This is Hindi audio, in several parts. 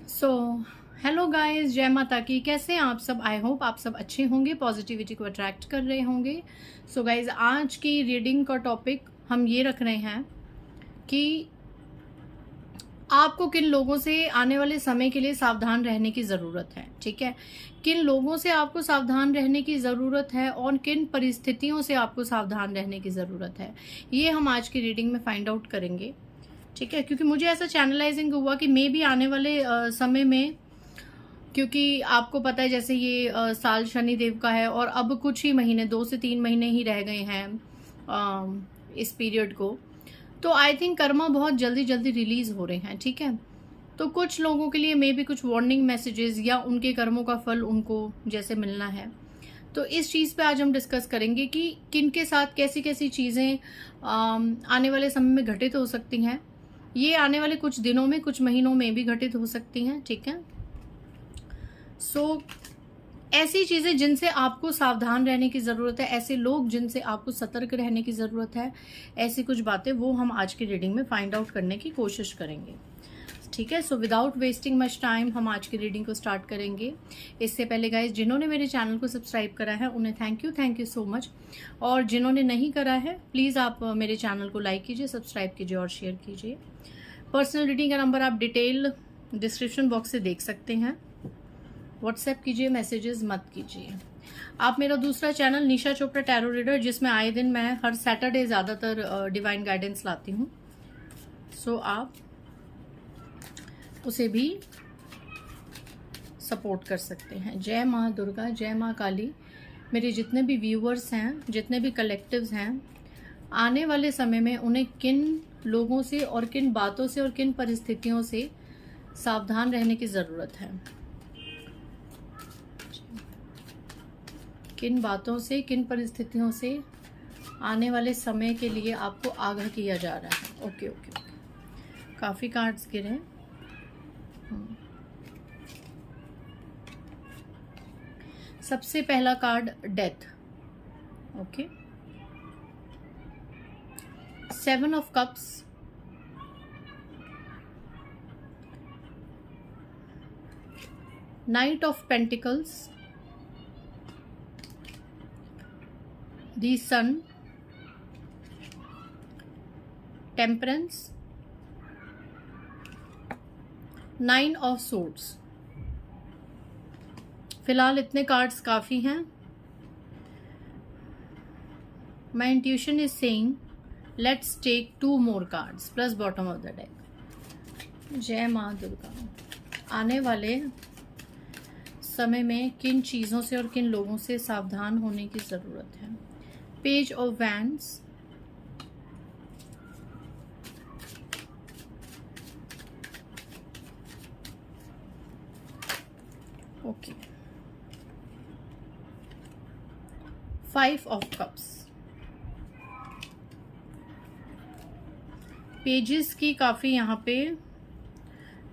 सो हेलो गाइस, जय माता की। कैसे हैं आप सब? आई होप आप सब अच्छे होंगे, पॉजिटिविटी को अट्रैक्ट कर रहे होंगे। सो गाइस, आज की रीडिंग का टॉपिक हम ये रख रहे हैं कि आपको किन लोगों से आने वाले समय के लिए सावधान रहने की ज़रूरत है। ठीक है, किन लोगों से आपको सावधान रहने की ज़रूरत है और किन परिस्थितियों से आपको सावधान रहने की ज़रूरत है, ये हम आज की रीडिंग में फाइंड आउट करेंगे। ठीक है, क्योंकि मुझे ऐसा चैनलाइजिंग हुआ कि मे भी आने वाले समय में, क्योंकि आपको पता है जैसे ये साल शनि देव का है और अब कुछ ही महीने, 2 से 3 महीने ही रह गए हैं इस पीरियड को। तो आई थिंक कर्मा बहुत जल्दी जल्दी रिलीज हो रहे हैं। ठीक है, तो कुछ लोगों के लिए मे बी कुछ वार्निंग मैसेजेस या उनके कर्मों का फल उनको जैसे मिलना है। तो इस चीज़ पे आज हम डिस्कस करेंगे कि किन के साथ कैसी कैसी चीज़ें आने वाले समय में घटित हो सकती हैं। ये आने वाले कुछ दिनों में, कुछ महीनों में भी घटित हो सकती हैं। ठीक है, सो ऐसी चीजें जिनसे आपको सावधान रहने की जरूरत है, ऐसे लोग जिनसे आपको सतर्क रहने की जरूरत है, ऐसी कुछ बातें वो हम आज की रीडिंग में फाइंड आउट करने की कोशिश करेंगे। ठीक है, so without wasting much time हम आज की रीडिंग को स्टार्ट करेंगे। इससे पहले गाइज, जिन्होंने मेरे चैनल को सब्सक्राइब करा है उन्हें थैंक यू सो मच। और जिन्होंने नहीं करा है, प्लीज़ आप मेरे चैनल को लाइक कीजिए, सब्सक्राइब कीजिए और शेयर कीजिए। पर्सनल रीडिंग का नंबर आप डिटेल डिस्क्रिप्शन बॉक्स से देख सकते हैं। व्हाट्सएप कीजिए, मैसेजेस मत कीजिए। आप मेरा दूसरा चैनल निशा चोपड़ा टैरो रीडर, जिसमें आए दिन मैं हर सैटरडे ज़्यादातर डिवाइन गाइडेंस लाती हूँ, सो आप उसे भी सपोर्ट कर सकते हैं। जय माँ दुर्गा, जय माँ काली। मेरे जितने भी व्यूअर्स हैं, जितने भी कलेक्टिव्स हैं, आने वाले समय में उन्हें किन लोगों से और किन बातों से और किन परिस्थितियों से सावधान रहने की ज़रूरत है, किन बातों से, किन परिस्थितियों से आने वाले समय के लिए आपको आगाह किया जा रहा है। ओके ओके ओके, काफ़ी कार्ड्स गिरे। सबसे पहला card death. Okay, 7 of cups, night of pentacles, the sun, temperance, 9 of swords। फिलहाल इतने कार्ड्स काफ़ी हैं। My intuition is saying let's take 2 more cards plus bottom of the deck। जय माँ दुर्गा। आने वाले समय में किन चीज़ों से और किन लोगों से सावधान होने की ज़रूरत है। Page of wands, okay, 5 of cups. Pages की काफ़ी यहाँ पे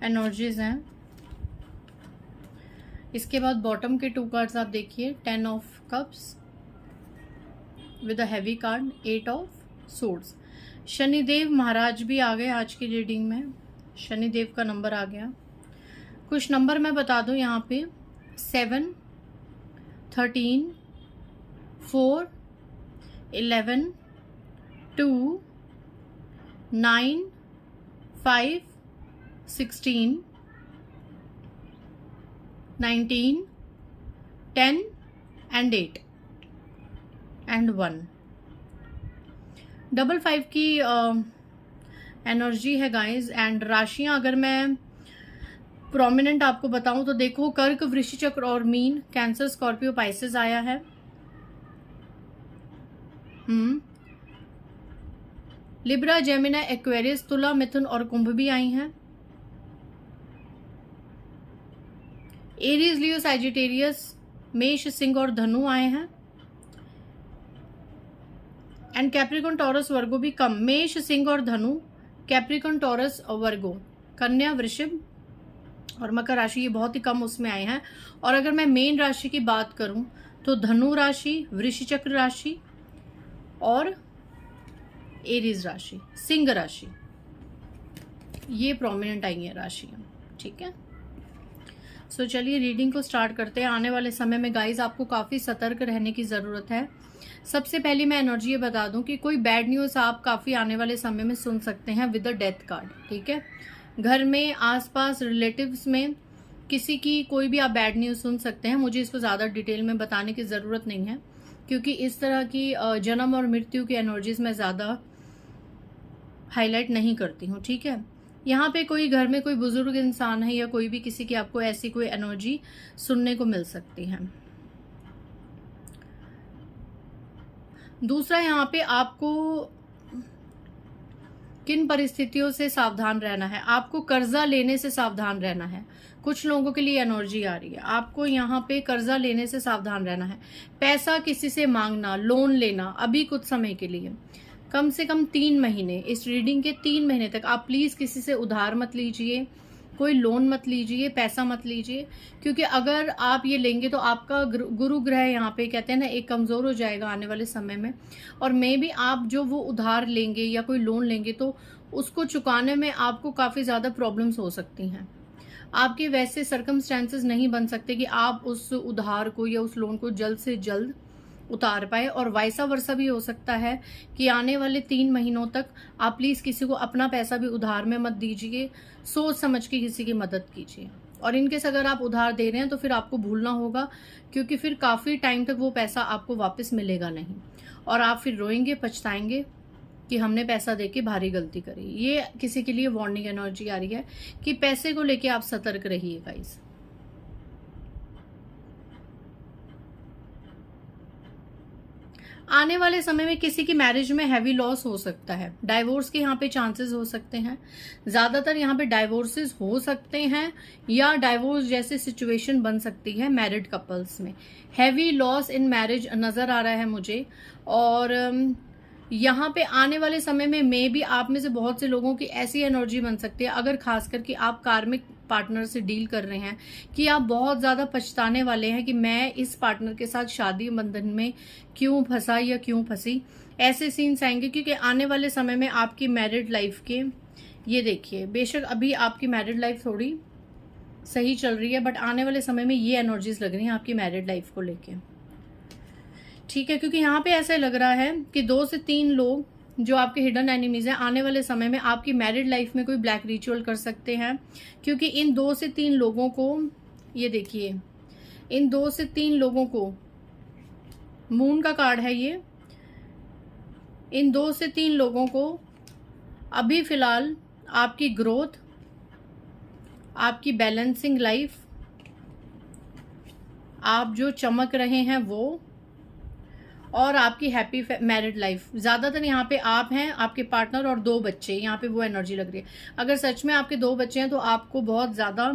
एनर्जीज हैं। इसके बाद बॉटम के 2 कार्ड्स आप देखिए, 10 of cups with a heavy card, 8 of swords. Shanidev महाराज भी आ गए आज की रीडिंग में। शनिदेव का नंबर आ गया। कुछ नंबर मैं बता दूं यहाँ पे, 7, 13, 4, 11, 2, 9, 5, 16, 19, 10 एंड 8 एंड 1। 5 की एनर्जी है गाइज। एंड राशियां अगर मैं प्रोमिनेंट आपको बताऊं तो देखो, कर्क, वृश्चिक चक्र और मीन, कैंसर, स्कॉर्पियो, पाइसेस आया है। लिब्रा, जेमिना, एक्वेरियस, तुला, मिथुन और कुंभ भी आई हैं। एरीज, लियो, सैजिटेरियस, मेष, सिंह और धनु आए हैं। एंड कैप्रिकॉन, टॉरस, वर्गो भी कम। मेष, सिंह और धनु, कैप्रिकॉन, टॉरस और वर्गो, कन्या, वृषभ और मकर राशि, ये बहुत ही कम उसमें आए हैं। और अगर मैं मेन राशि की बात करूं तो धनु राशि, वृश्चिक चक्र राशि और एरीज राशि, सिंह राशि, ये प्रोमिनेंट आई है राशियां। ठीक है, सो चलिए रीडिंग को स्टार्ट करते हैं। आने वाले समय में गाइज आपको काफ़ी सतर्क रहने की ज़रूरत है। सबसे पहले मैं एनर्जी ये बता दूं कि कोई बैड न्यूज़ आप काफ़ी आने वाले समय में सुन सकते हैं विद द डेथ कार्ड। ठीक है, घर में, आसपास, रिलेटिव्स में किसी की कोई भी आप बैड न्यूज़ सुन सकते हैं। मुझे इसको ज़्यादा डिटेल में बताने की ज़रूरत नहीं है, क्योंकि इस तरह की जन्म और मृत्यु की एनर्जीज मैं ज़्यादा हाईलाइट नहीं करती हूँ। ठीक है, यहाँ पे कोई घर में कोई बुजुर्ग इंसान है या कोई भी किसी की आपको ऐसी कोई एनर्जी सुनने को मिल सकती है। दूसरा, यहाँ पे आपको किन परिस्थितियों से सावधान रहना है, आपको कर्जा लेने से सावधान रहना है। कुछ लोगों के लिए एनर्जी आ रही है, आपको यहाँ पे कर्जा लेने से सावधान रहना है। पैसा किसी से मांगना, लोन लेना, अभी कुछ समय के लिए, कम से कम 3 महीने, इस रीडिंग के 3 महीने तक आप प्लीज किसी से उधार मत लीजिए, कोई लोन मत लीजिए, पैसा मत लीजिए, क्योंकि अगर आप ये लेंगे तो आपका गुरु ग्रह यहाँ पे कहते हैं ना एक कमजोर हो जाएगा आने वाले समय में। और मे भी आप जो वो उधार लेंगे या कोई लोन लेंगे तो उसको चुकाने में आपको काफी ज्यादा प्रॉब्लम्स हो सकती हैं। आपके वैसे सर्कमस्टेंसेस नहीं बन सकते कि आप उस उधार को या उस लोन को जल्द से जल्द उतार पाए। और वाइसा वर्सा भी हो सकता है कि आने वाले 3 महीनों तक आप प्लीज किसी को अपना पैसा भी उधार में मत दीजिए, सोच समझ के किसी की मदद कीजिए। और इनकेस अगर आप उधार दे रहे हैं तो फिर आपको भूलना होगा, क्योंकि फिर काफी टाइम तक वो पैसा आपको वापस मिलेगा नहीं, और आप फिर रोएंगे, पछताएंगे कि हमने पैसा देके भारी गलती करी। ये किसी के लिए वार्निंग एनर्जी आ रही है कि पैसे को लेके आप सतर्क रहिए गाइस। आने वाले समय में किसी की मैरिज में हैवी लॉस हो सकता है, डाइवोर्स के यहाँ पे चांसेस हो सकते हैं। ज्यादातर यहाँ पे डाइवोर्सेस हो सकते हैं या डाइवोर्स जैसी सिचुएशन बन सकती है मैरिड कपल्स में। हैवी लॉस इन मैरिज नजर आ रहा है मुझे। और यहाँ पे आने वाले समय में मे भी आप में से बहुत से लोगों की ऐसी एनर्जी बन सकती है, अगर खास करके आप कार्मिक पार्टनर से डील कर रहे हैं, कि आप बहुत ज्यादा पछताने वाले हैं कि मैं इस पार्टनर के साथ शादी बंधन में क्यों फंसा या क्यों फंसी। ऐसे सीन्स आएंगे, क्योंकि आने वाले समय में आपकी मैरिड लाइफ के, ये देखिए, बेशक अभी आपकी मैरिड लाइफ थोड़ी सही चल रही है, बट आने वाले समय में ये एनर्जीज लग रही हैं आपकी मैरिड लाइफ को लेके। ठीक है, क्योंकि यहाँ पे ऐसा लग रहा है कि 2 से 3 लोग जो आपके हिडन एनिमीज हैं आने वाले समय में आपकी मैरिड लाइफ में कोई ब्लैक रिचुअल कर सकते हैं। क्योंकि इन 2 से 3 लोगों को, ये देखिए, इन 2 से 3 लोगों को, मून का कार्ड है ये, इन 2 से 3 लोगों को अभी फिलहाल आपकी ग्रोथ, आपकी बैलेंसिंग लाइफ, आप जो चमक रहे हैं वो, और आपकी हैप्पी मैरिड लाइफ, ज्यादातर यहाँ पे आप हैं, आपके पार्टनर और 2 बच्चे, यहाँ पे वो एनर्जी लग रही है। अगर सच में आपके 2 बच्चे हैं तो आपको बहुत ज्यादा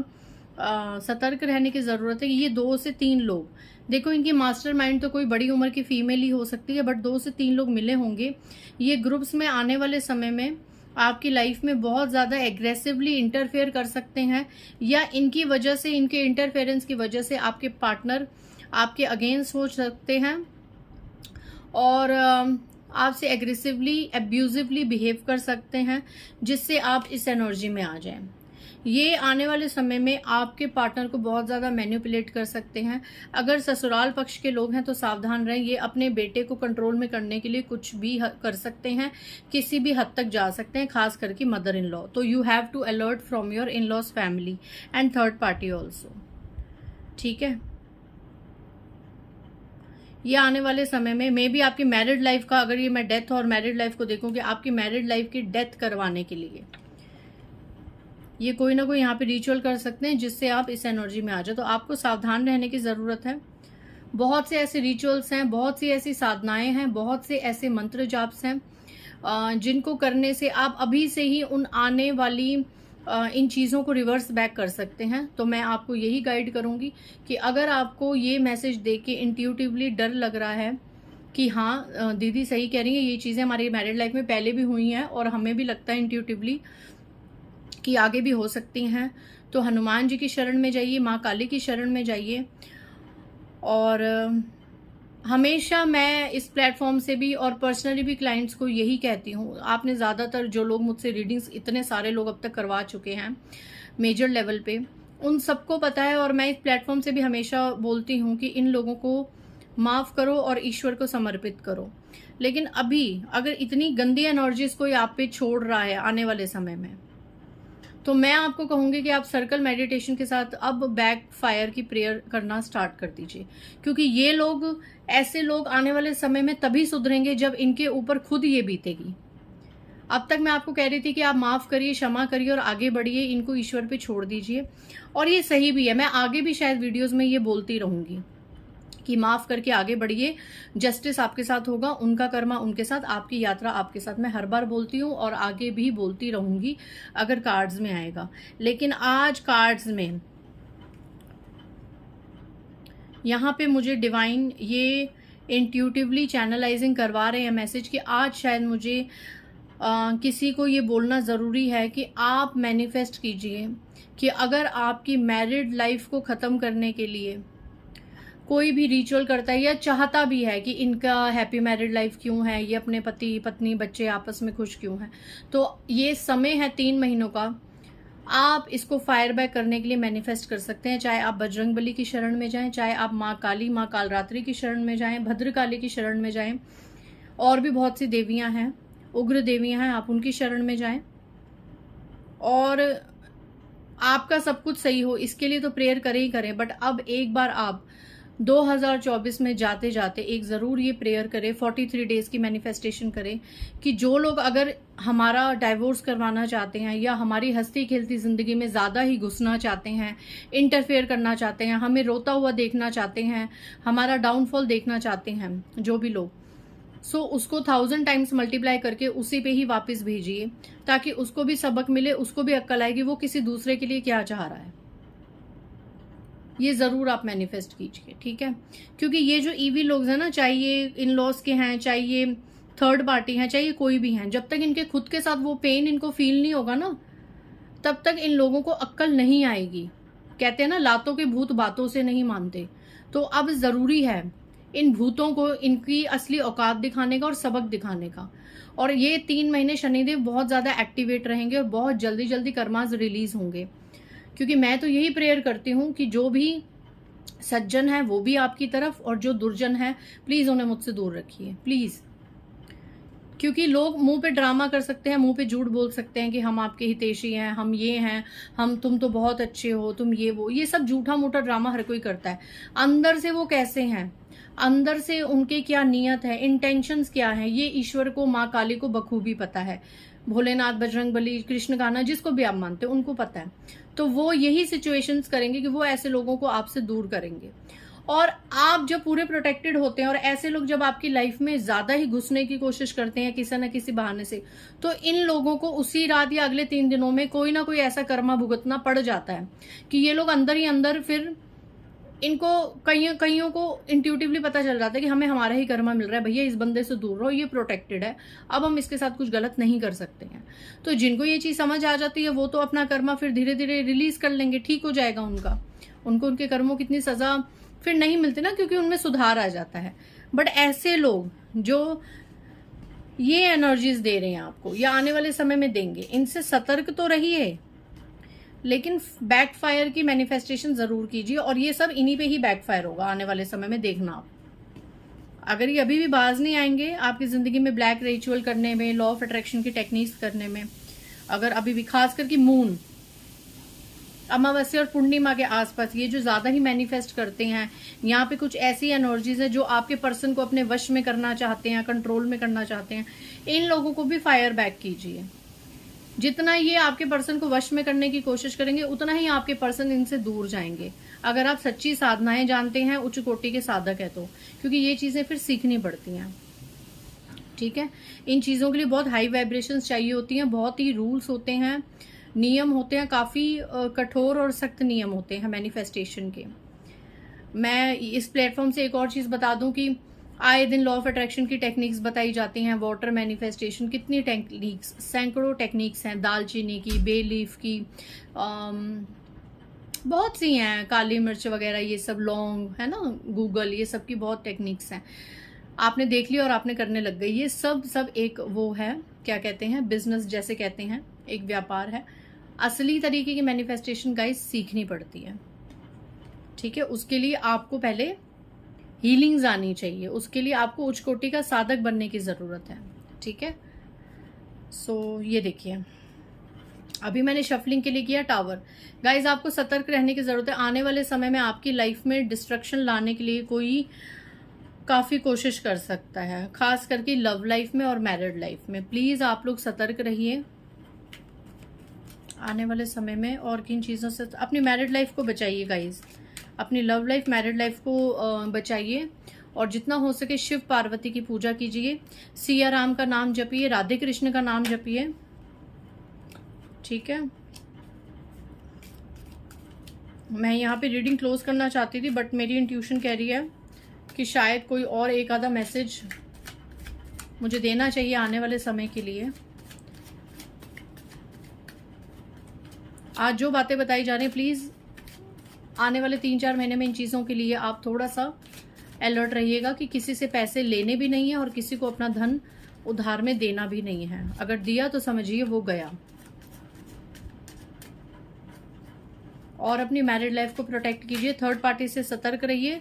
सतर्क रहने की जरूरत है कि ये 2 से 3 लोग, देखो इनकी मास्टरमाइंड तो कोई बड़ी उम्र की फीमेल ही हो सकती है, बट 2 से 3 लोग मिले होंगे। ये ग्रुप्स में आने वाले समय में आपकी लाइफ में बहुत ज्यादा एग्रेसिवली इंटरफेयर कर सकते हैं, या इनकी वजह से, इनके इंटरफेरेंस की वजह से आपके पार्टनर आपके अगेंस्ट हो सकते हैं और आपसे एग्रेसिवली, अब्यूजिवली बिहेव कर सकते हैं, जिससे आप इस एनर्जी में आ जाएं। ये आने वाले समय में आपके पार्टनर को बहुत ज्यादा मैनिपुलेट कर सकते हैं। अगर ससुराल पक्ष के लोग हैं तो सावधान रहें, ये अपने बेटे को कंट्रोल में करने के लिए कुछ भी कर सकते हैं, किसी भी हद तक जा सकते हैं, खास करके मदर इन लॉ। तो you have to alert from your in laws family and third party also. ठीक है, ये आने वाले समय में मे बी आपकी मैरिड लाइफ का, अगर ये मैं डेथ और मैरिड लाइफ को देखूंगी, आपकी मैरिड लाइफ की डेथ करवाने के लिए ये कोई ना कोई यहाँ पे रिचुअल कर सकते हैं, जिससे आप इस एनर्जी में आ जाए। तो आपको सावधान रहने की जरूरत है। बहुत से ऐसे रिचुअल्स हैं, बहुत सी ऐसी साधनाएं हैं, बहुत से ऐसे मंत्र जाप्स हैं जिनको करने से आप अभी से ही उन आने वाली इन चीज़ों को रिवर्स बैक कर सकते हैं। तो मैं आपको यही गाइड करूंगी कि अगर आपको ये मैसेज देके इंट्यूटिवली डर लग रहा है कि हाँ दीदी सही कह रही है, ये चीज़ें हमारी मैरिड लाइफ में पहले भी हुई हैं और हमें भी लगता है इंट्यूटिवली कि आगे भी हो सकती हैं, तो हनुमान जी की शरण में जाइए, माँ काली की शरण में जाइए। और हमेशा मैं इस प्लेटफॉर्म से भी और पर्सनली भी क्लाइंट्स को यही कहती हूँ, आपने ज़्यादातर जो लोग मुझसे रीडिंग्स, इतने सारे लोग अब तक करवा चुके हैं मेजर लेवल पे, उन सबको पता है, और मैं इस प्लेटफॉर्म से भी हमेशा बोलती हूँ कि इन लोगों को माफ करो और ईश्वर को समर्पित करो। लेकिन अभी अगर इतनी गंदी एनर्जीज कोई आप पे छोड़ रहा है आने वाले समय में, तो मैं आपको कहूंगी कि आप सर्कल मेडिटेशन के साथ अब बैक फायर की प्रेयर करना स्टार्ट कर दीजिए, क्योंकि ये लोग, ऐसे लोग आने वाले समय में तभी सुधरेंगे जब इनके ऊपर खुद ये बीतेगी। अब तक मैं आपको कह रही थी कि आप माफ करिए, क्षमा करिए और आगे बढ़िए, इनको ईश्वर पे छोड़ दीजिए। और ये सही भी है, मैं आगे भी शायद वीडियोस में ये बोलती रहूंगी कि माफ करके आगे बढ़िए, जस्टिस आपके साथ होगा, उनका कर्मा उनके साथ, आपकी यात्रा आपके साथ। मैं हर बार बोलती हूँ और आगे भी बोलती रहूंगी अगर कार्ड्स में आएगा। लेकिन आज कार्ड्स में यहाँ पे मुझे डिवाइन ये इंट्यूटिवली चैनलाइजिंग करवा रहे हैं मैसेज कि आज शायद मुझे किसी को ये बोलना ज़रूरी है कि आप मैनिफेस्ट कीजिए कि अगर आपकी मैरिड लाइफ को ख़त्म करने के लिए कोई भी रिचुअल करता है या चाहता भी है कि इनका हैप्पी मैरिड लाइफ क्यों है, ये अपने पति पत्नी बच्चे आपस में खुश क्यों हैं, तो ये समय है 3 महीनों का, आप इसको फायर बैक करने के लिए मैनिफेस्ट कर सकते हैं। चाहे आप बजरंगबली की शरण में जाएं, चाहे आप माँ काली, माँ कालरात्रि की शरण में जाएं, भद्रकाली की शरण में जाएं, और भी बहुत सी देवियां हैं, उग्र देवियां हैं, आप उनकी शरण में जाएं और आपका सब कुछ सही हो, इसके लिए तो प्रेयर करें ही करें। बट अब एक बार आप 2024 में जाते जाते एक ज़रूर ये प्रेयर करें, 43 डेज की मैनिफेस्टेशन करें कि जो लोग अगर हमारा डाइवोर्स करवाना चाहते हैं या हमारी हंसती खेलती ज़िंदगी में ज़्यादा ही घुसना चाहते हैं, इंटरफेयर करना चाहते हैं, हमें रोता हुआ देखना चाहते हैं, हमारा डाउनफॉल देखना चाहते हैं, जो भी लोग, सो उसको 1000 टाइम्स मल्टीप्लाई करके उसी पे ही वापस भेजिए, ताकि उसको भी सबक मिले, उसको भी अक्ल आएगी वो किसी दूसरे के लिए क्या चाह रहा है। ये जरूर आप मैनिफेस्ट कीजिए, ठीक है? क्योंकि ये जो ईवी लोग हैं ना, चाहे ये इन लॉज के हैं, चाहे ये थर्ड पार्टी हैं, चाहे ये कोई भी हैं, जब तक इनके खुद के साथ वो पेन इनको फील नहीं होगा ना, तब तक इन लोगों को अक्ल नहीं आएगी। कहते हैं ना, लातों के भूत बातों से नहीं मानते। तो अब जरूरी है इन भूतों को इनकी असली औकात दिखाने का और सबक दिखाने का। और ये 3 महीने शनिदेव बहुत ज्यादा एक्टिवेट रहेंगे और बहुत जल्दी जल्दी कर्मास रिलीज होंगे। क्योंकि मैं तो यही प्रेयर करती हूँ कि जो भी सज्जन है वो भी आपकी तरफ, और जो दुर्जन है प्लीज उन्हें मुझसे दूर रखिए, प्लीज। क्योंकि लोग मुंह पे ड्रामा कर सकते हैं, मुंह पे झूठ बोल सकते हैं कि हम आपके हितैषी हैं, हम ये हैं, तुम तो बहुत अच्छे हो, तुम ये वो, ये सब झूठा मूठा ड्रामा हर कोई करता है। अंदर से वो कैसे हैं, अंदर से उनके क्या नियत है, इंटेंशंस क्या है, ये ईश्वर को, माँ काली को बखूबी पता है। भोलेनाथ, बजरंगबली, कृष्ण गाना, जिसको भी आप मानते हो उनको पता है। तो वो यही सिचुएशंस करेंगे कि वो ऐसे लोगों को आपसे दूर करेंगे। और आप जब पूरे प्रोटेक्टेड होते हैं और ऐसे लोग जब आपकी लाइफ में ज्यादा ही घुसने की कोशिश करते हैं किसी न किसी बहाने से, तो इन लोगों को उसी रात या अगले 3 दिनों में कोई ना कोई ऐसा कर्मा भुगतना पड़ जाता है कि ये लोग अंदर ही अंदर, फिर इनको कईयों को इंट्यूटिवली पता चल जाता है कि हमें हमारा ही कर्मा मिल रहा है, भैया इस बंदे से दूर रहो, ये प्रोटेक्टेड है, अब हम इसके साथ कुछ गलत नहीं कर सकते हैं। तो जिनको ये चीज समझ आ जाती है वो तो अपना कर्मा फिर धीरे धीरे रिलीज कर लेंगे, ठीक हो जाएगा उनको उनके कर्मों की इतनी सजा फिर नहीं मिलती ना, क्योंकि उनमें सुधार आ जाता है। बट ऐसे लोग जो ये एनर्जीज दे रहे हैं आपको या आने वाले समय में देंगे, इनसे सतर्क तो रहिए, लेकिन बैकफायर की मैनिफेस्टेशन जरूर कीजिए। और ये सब इन्हीं पे ही बैकफायर होगा आने वाले समय में, देखना आप। अगर ये अभी भी बाज नहीं आएंगे आपकी जिंदगी में ब्लैक रिचुअल करने में, लॉ ऑफ अट्रैक्शन की टेक्निक्स करने में, अगर अभी भी खास करके मून, अमावस्या और पूर्णिमा के आसपास ये जो ज्यादा ही मैनिफेस्ट करते हैं, यहाँ पे कुछ ऐसी एनर्जीज है जो आपके पर्सन को अपने वश में करना चाहते हैं, कंट्रोल में करना चाहते हैं, इन लोगों को भी फायर बैक कीजिए। जितना ये आपके पर्सन को वश में करने की कोशिश करेंगे, उतना ही आपके पर्सन इनसे दूर जाएंगे। अगर आप सच्ची साधनाएं जानते हैं, उच्च कोटि के साधक है तो, क्योंकि ये चीजें फिर सीखनी पड़ती हैं, ठीक है? इन चीजों के लिए बहुत हाई वाइब्रेशंस चाहिए होती हैं, बहुत ही रूल्स होते हैं, नियम होते हैं, काफी कठोर और सख्त नियम होते हैं मैनिफेस्टेशन के। मैं इस प्लेटफॉर्म से एक और चीज बता दूं कि आए दिन लॉ ऑफ अट्रैक्शन की टेक्निक्स बताई जाती हैं, वाटर मैनिफेस्टेशन, कितनी टेक्निक्स, सैकड़ों टेक्निक्स हैं, दालचीनी की, बे लीफ की, बहुत सी हैं, काली मिर्च वगैरह, ये सब, लौंग है ना, गूगल, ये सब की बहुत टेक्निक्स हैं। आपने देख लिया और आपने करने लग गई। ये सब एक वो है, क्या कहते हैं, बिजनेस जैसे कहते हैं, एक व्यापार है। असली तरीके की मैनिफेस्टेशन गाइस सीखनी पड़ती है, ठीक है। उसके लिए आपको पहले हीलिंग्स आनी चाहिए, उसके लिए आपको उच्च कोटि का साधक बनने की जरूरत है, ठीक है। सो ये देखिए, अभी मैंने शफलिंग के लिए किया टावर। गाइज आपको सतर्क रहने की जरूरत है। आने वाले समय में आपकी लाइफ में डिस्ट्रक्शन लाने के लिए कोई काफी कोशिश कर सकता है, खास करके लव लाइफ में और मैरिड लाइफ में। प्लीज आप लोग सतर्क रहिए आने वाले समय में। और किन चीजों से? अपनी मैरिड लाइफ को बचाइए गाइज, अपनी लव लाइफ मैरिड लाइफ को बचाइए, और जितना हो सके शिव पार्वती की पूजा कीजिए, सिया राम का नाम जपिए, राधे कृष्ण का नाम जपिए, ठीक है। मैं यहाँ पे रीडिंग क्लोज करना चाहती थी, बट मेरी इंट्यूशन कह रही है कि शायद कोई और एक आधा मैसेज मुझे देना चाहिए आने वाले समय के लिए। आज जो बातें बताई जा रही हैं, प्लीज आने वाले 3-4 महीने में इन चीजों के लिए आप थोड़ा सा अलर्ट रहिएगा कि किसी से पैसे लेने भी नहीं है और किसी को अपना धन उधार में देना भी नहीं है। अगर दिया तो समझिए वो गया। और अपनी मैरिड लाइफ को प्रोटेक्ट कीजिए, थर्ड पार्टी से सतर्क रहिए।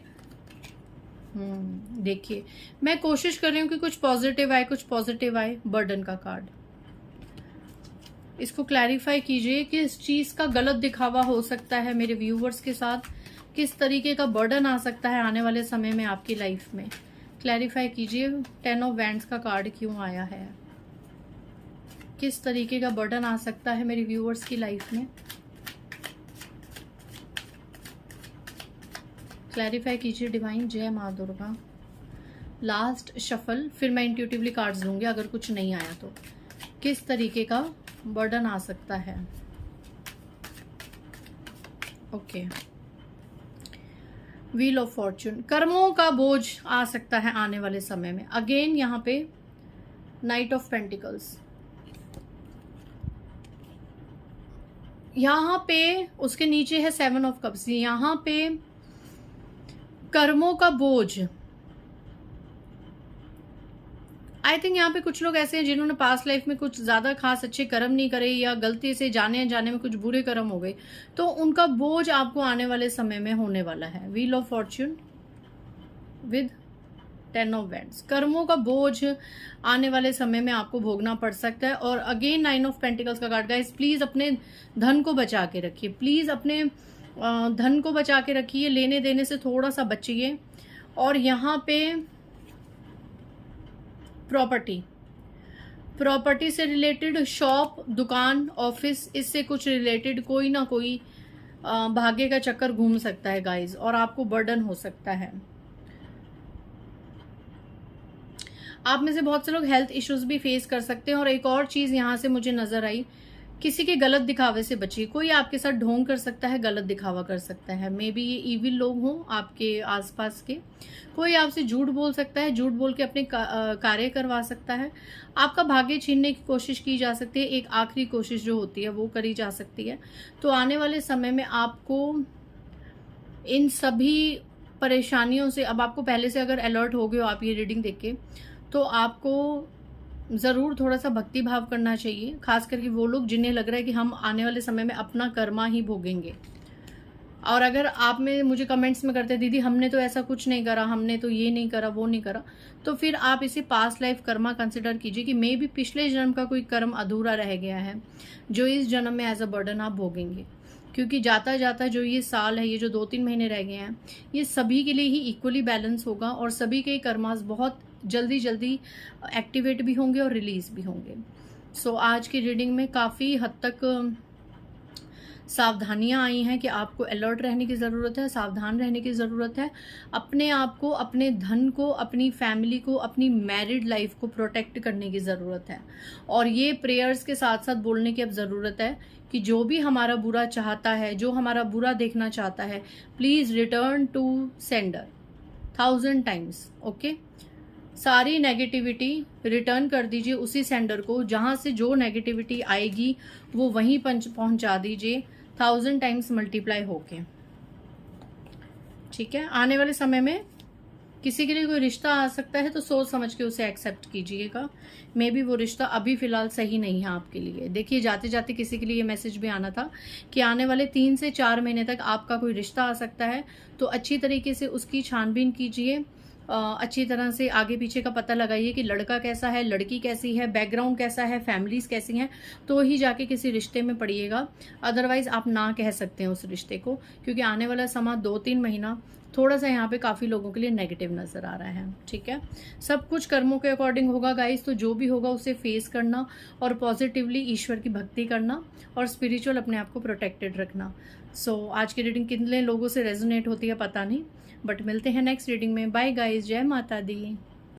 देखिए, मैं कोशिश कर रही हूं कि कुछ पॉजिटिव आए, कुछ पॉजिटिव आए। बर्डन का कार्ड, इसको क्लैरिफाई कीजिए कि इस चीज का गलत दिखावा हो सकता है मेरे व्यूवर्स के साथ। किस तरीके का बर्डन आ सकता है आने वाले समय में आपकी लाइफ में, क्लैरिफाई कीजिए। 10 ऑफ वैंड्स का कार्ड क्यों आया है? किस तरीके का बर्डन आ सकता है मेरे व्यूवर्स की लाइफ में? क्लैरिफाई कीजिए डिवाइन। जय माँ दुर्गा। लास्ट शफल, फिर मैं इंट्यूटिवली कार्ड्स लूंगी अगर कुछ नहीं आया तो। किस तरीके का बर्डन आ सकता है? ओके, व्हील ऑफ फॉर्च्यून, कर्मों का बोझ आ सकता है आने वाले समय में। अगेन यहाँ पे नाइट ऑफ पेंटिकल्स, यहाँ पे उसके नीचे है 7 ऑफ कप्स। यहाँ पे कर्मों का बोझ। आई थिंक यहाँ पे कुछ लोग ऐसे हैं जिन्होंने पास्ट लाइफ में कुछ ज्यादा खास अच्छे कर्म नहीं करे, या गलती से जाने अनजाने में कुछ बुरे कर्म हो गए, तो उनका बोझ आपको आने वाले समय में होने वाला है। Wheel of Fortune with 10 of wands, कर्मों का बोझ आने वाले समय में आपको भोगना पड़ सकता है। और अगेन 9 ऑफ पेंटिकल्स का कार्ड। गाइस प्लीज अपने धन को बचा के रखिए, प्लीज अपने धन को बचा के रखिए, लेने देने से थोड़ा सा बचिए। और यहाँ पे प्रॉपर्टी से रिलेटेड, शॉप, दुकान, ऑफिस, इससे कुछ रिलेटेड कोई ना कोई भाग्य का चक्कर घूम सकता है गाइस, और आपको बर्डन हो सकता है। आप में से बहुत से लोग हेल्थ इश्यूज भी फेस कर सकते हैं। और एक और चीज यहां से मुझे नजर आई, किसी के गलत दिखावे से बचिए। कोई आपके साथ ढोंग कर सकता है, गलत दिखावा कर सकता है। मे बी ये इविल लोग हों आपके आसपास के। कोई आपसे झूठ बोल सकता है, झूठ बोल के अपने कार्य करवा सकता है। आपका भाग्य छीनने की कोशिश की जा सकती है। एक आखिरी कोशिश जो होती है वो करी जा सकती है। तो आने वाले समय में आपको इन सभी परेशानियों से, अब आपको पहले से अगर अलर्ट हो गए हो आप ये रीडिंग देख के, तो आपको जरूर थोड़ा सा भक्ति भाव करना चाहिए। खास करके वो लोग जिन्हें लग रहा है कि हम आने वाले समय में अपना कर्मा ही भोगेंगे। और अगर आप में मुझे कमेंट्स में करते दीदी हमने तो ऐसा कुछ नहीं करा, हमने तो ये नहीं करा, वो नहीं करा, तो फिर आप इसे पास्ट लाइफ कर्मा कंसिडर कीजिए कि मे भी पिछले जन्म का कोई कर्म अधूरा रह गया है जो इस जन्म में एज अ बर्डन आप भोगेंगे। क्योंकि जाता जाता जो ये साल है, ये जो 2-3 महीने रह गए हैं, ये सभी के लिए ही इक्वली बैलेंस होगा और सभी के कर्मास बहुत जल्दी जल्दी एक्टिवेट भी होंगे और रिलीज भी होंगे। सो आज की रीडिंग में काफ़ी हद तक सावधानियां आई हैं कि आपको अलर्ट रहने की ज़रूरत है, सावधान रहने की ज़रूरत है। अपने आप को, अपने धन को, अपनी फैमिली को, अपनी मैरिड लाइफ को प्रोटेक्ट करने की ज़रूरत है। और ये प्रेयर्स के साथ साथ बोलने की अब ज़रूरत है कि जो भी हमारा बुरा चाहता है, जो हमारा बुरा देखना चाहता है, please return to sender 1000 times. Okay, सारी नेगेटिविटी रिटर्न कर दीजिए उसी सेंडर को, जहां से जो नेगेटिविटी आएगी वो वहीं पहुंचा दीजिए 1000 टाइम्स मल्टीप्लाई होके। ठीक है, आने वाले समय में किसी के लिए कोई रिश्ता आ सकता है तो सोच समझ के उसे एक्सेप्ट कीजिएगा। मे बी वो रिश्ता अभी फ़िलहाल सही नहीं है आपके लिए। देखिए, जाते जाते किसी के लिए ये मैसेज भी आना था कि आने वाले 3 से 4 महीने तक आपका कोई रिश्ता आ सकता है, तो अच्छी तरीके से उसकी छानबीन कीजिए। अच्छी तरह से आगे पीछे का पता लगाइए कि लड़का कैसा है, लड़की कैसी है, बैकग्राउंड कैसा है, फैमिलीज़ कैसी हैं, तो ही जाके किसी रिश्ते में पड़िएगा। अदरवाइज़ आप ना कह सकते हैं उस रिश्ते को, क्योंकि आने वाला समा 2-3 महीना थोड़ा-सा यहाँ पे काफ़ी लोगों के लिए नेगेटिव नज़र आ रहा है, ठीक है? सब कुछ कर्मों के अकॉर्डिंग होगा गाइज़, तो जो भी होगा उसे फेस करना और पॉजिटिवली ईश्वर की भक्ति करना और स्पिरिचुअल अपने आप को प्रोटेक्टेड रखना। आज की रीडिंग कितने लोगों से रेजोनेट होती है पता नहीं, बट मिलते हैं नेक्स्ट रीडिंग में। बाय गाइज़, जय माता दी।